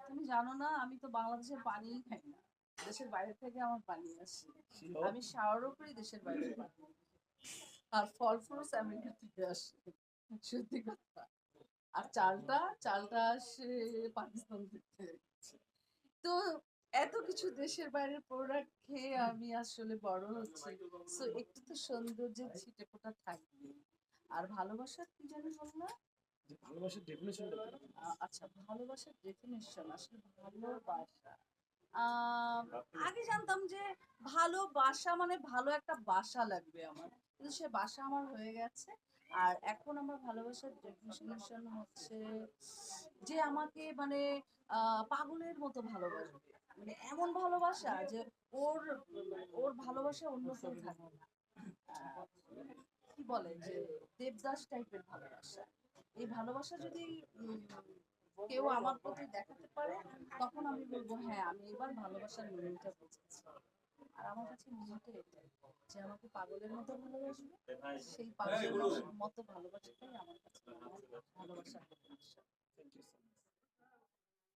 তুমি জানো না, আমি তো বাংলাদেশের পানিই খাই না। দেশের বাইরে থেকে আমার পানি আসে। আমি শাওয়ারও করি দেশের বাইরে পানি। আর ফল ফ্রুটস আমেরিকা থেকে আসে। সত্যি কথা। আর চালটা আসে পাকিস্তান থেকে। তো এত কিছু দেশের বাইরের প্রোডাক্ট খেয়ে আমি আসলে বড় হচ্ছি। সো একটু তো সৌন্দর্যের ছিটেফোঁটা থাকবে। আর ভালোবাসার কি জানি বললাম? যে ভালোবাসার ডেফিনেশনটা কি? আচ্ছা, ভালোবাসার ডেফিনেশন আসলে ভালোবাসা। আম আগে জানতাম যে ভালোবাসা মানে ভালো একটা বাসা লাগবে আমার। কিন্তু সে বাসা আমার হয়ে গেছে। আর এখন আমার ভালোবাসার ডেফিনিশন হচ্ছে যে আমাকে মানে পাগলের মতো ভালোবাসবে। মানে এমন ভালোবাসা যে ওর ওর ভালোবাসা অন্য কেউ থাকবে না। আ কি বলে যে দেবদাস টাইপের ভালোবাসা। এই ভালোবাসা যদি উম কেউ আমার প্রতি দেখাতে পারে, তখন আমি বলবো হ্যাঁ, আমি এবার ভালোবাসার মিনিংটা বুঝেছি। আর আমার কাছে মিনিংটা এটাই, যে আমাকে পাগলের মতো ভালোবাসবে, সেই পাগলের মতো ভালোবাসাটাই আমার কাছে ভালোবাসা।